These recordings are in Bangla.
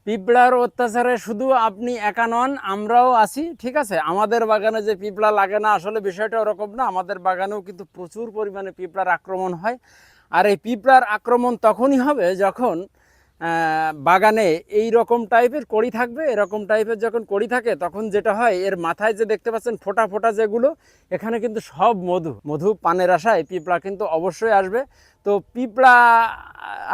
পিঁপড়ার অত্যাচারে শুধু আপনি একা নন, আমরাও আছি। ঠিক আছে, আমাদের বাগানে যে পিঁপড়া লাগে না, আসলে বিষয়টা ওরকম না। আমাদের বাগানেও কিন্তু প্রচুর পরিমাণে পিঁপড়ার আক্রমণ হয়। আর এই পিঁপড়ার আক্রমণ তখনই হবে যখন বাগানে এই রকম টাইপের কড়ি থাকবে। এরকম টাইপের যখন কড়ি থাকে তখন যেটা হয়, এর মাথায় যে দেখতে পাচ্ছেন ফোঁটা ফোঁটা যেগুলো, এখানে কিন্তু সব মধু মধু পানের আশায় পিঁপড়া কিন্তু অবশ্যই আসবে। তো পিঁপড়া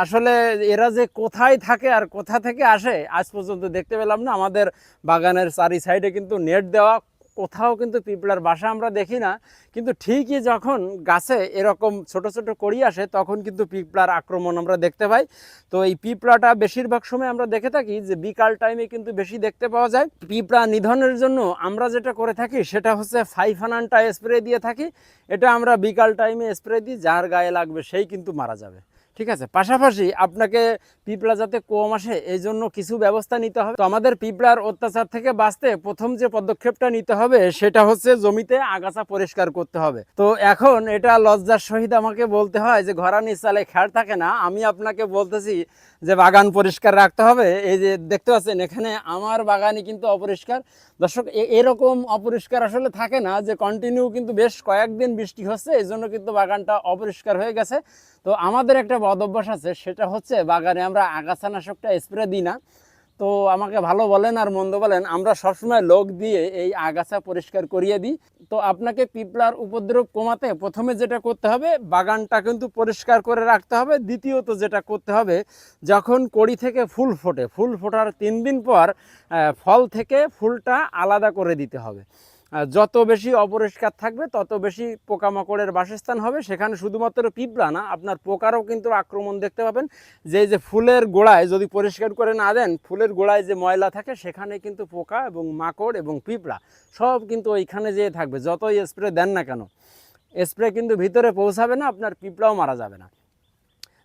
আসলে এরা যে কোথায় থাকে আর কোথা থেকে আসে আজ পর্যন্ত দেখতে পেলাম না। আমাদের বাগানের চারি সাইডে কিন্তু নেট দেওয়া, কোথাও কিন্তু পিঁপড়ার বাসা আমরা দেখি না। কিন্তু ঠিকই যখন গাছে এরকম ছোট ছোট কড়ি আসে তখন কিন্তু পিঁপড়ার আক্রমণ আমরা দেখতে পাই। তো এই পিঁপড়াটা বেশিরভাগ সময় আমরা দেখে থাকি যে বিকাল টাইমে কিন্তু বেশি দেখতে পাওয়া যায়। পিঁপড়া নিধনের জন্য আমরা যেটা করে থাকি সেটা হচ্ছে ফাইফানানটা স্প্রে দিয়ে থাকি। এটা আমরা বিকাল টাইমে স্প্রে দিই, যার গায়ে লাগবে সেই কিন্তু মারা যাবে। ঠিক আছে, পাশাপাশি আপনাকে পিঁপড়া যাতে কম আসে এই জন্য কিছু ব্যবস্থা নিতে হবে। তো আমাদের পিঁপড়ার অত্যাচার থেকে বাঁচতে প্রথম যে পদক্ষেপটা নিতে হবে সেটা হচ্ছে জমিতে আগাছা পরিষ্কার করতে হবে। তো এখন এটা লজ্জার সহিত আমাকে বলতে হয় যে ঘরানির চালে খ্যার থাকে না, আমি আপনাকে বলতেছি যে বাগান পরিষ্কার রাখতে হবে। এই যে দেখতে পাচ্ছেন এখানে আমার বাগানই কিন্তু অপরিষ্কার। দর্শক, এরকম অপরিষ্কার আসলে থাকে না, যে কন্টিনিউ কিন্তু বেশ কয়েকদিন বৃষ্টি হচ্ছে এই জন্য কিন্তু বাগানটা অপরিষ্কার হয়ে গেছে। তো আমাদের একটা বদ অভ্যাস আছে, সেটা হচ্ছে বাগানে আমরা আগাছানাশকটা স্প্রে দিই না। তো আমাকে ভালো বলেন আর মন্দ বলেন, আমরা সবসময় লোক দিয়ে এই আগাছা পরিষ্কার করিয়ে দিই। তো আপনাকে পিঁপড়ার উপদ্রব কমাতে প্রথমে যেটা করতে হবে, বাগানটা কিন্তু পরিষ্কার করে রাখতে হবে। দ্বিতীয়ত যেটা করতে হবে, যখন কড়ি থেকে ফুল ফোটে, ফুল ফোটার 3 দিন পর ফল থেকে ফুলটা আলাদা করে দিতে হবে। যত বেশি অপরিষ্কার থাকবে তত বেশি পোকামাকড়ের বাসস্থান হবে। সেখানে শুধুমাত্র পিঁপড়া না, আপনার পোকারও কিন্তু আক্রমণ দেখতে পাবেন। যে ফুলের গোড়ায় যদি পরিষ্কার করে না দেন, ফুলের গোড়ায় যে ময়লা থাকে সেখানে কিন্তু পোকা এবং মাকড় এবং পিঁপড়া সব কিন্তু ওইখানে যেয়ে থাকবে। যতই স্প্রে দেন না কেন, স্প্রে কিন্তু ভিতরে পৌঁছাবে না, আপনার পিঁপড়াও মারা যাবে না।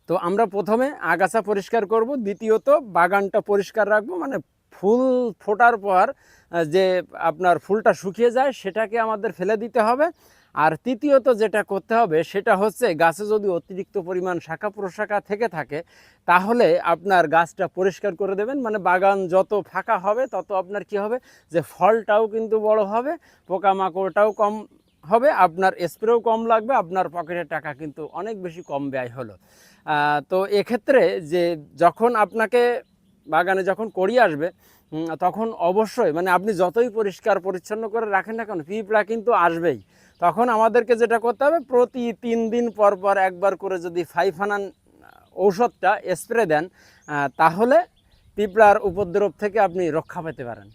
তো আমরা প্রথমে আগাছা পরিষ্কার করব, দ্বিতীয়ত বাগানটা পরিষ্কার রাখবো। মানে ফুল ফোটার পর যে আপনার ফুলটা শুকিয়ে যায় সেটাকে আমাদের ফেলে দিতে হবে। আর তৃতীয়ত যেটা করতে হবে সেটা হচ্ছে, গাছে যদি অতিরিক্ত পরিমাণ শাখা প্রশাখা থেকে থাকে তাহলে আপনার গাছটা পরিষ্কার করে দেবেন। মানে বাগান যত ফাঁকা হবে তত আপনার কি হবে, যে ফলটাও কিন্তু বড় হবে, পোকামাকড়টাও কম হবে, আপনার স্প্রেও কম লাগবে, আপনার পকেটের টাকা কিন্তু অনেক বেশি কম ব্যয় হলো। তো এক্ষেত্রে যে যখন আপনাকে বাগানে যখন কড়ি আসবে তখন অবশ্যই, মানে আপনি যতই পরিষ্কার পরিচ্ছন্ন করে রাখেন না কেন, পিঁপড়া কিন্তু আসবেই। তখন আমাদেরকে যেটা করতে হবে, প্রতি 3 দিন পর পর একবার করে যদি ফাইফানান ঔষধটা স্প্রে দেন, তাহলে পিঁপড়ার উপদ্রব থেকে আপনি রক্ষা পেতে পারেন।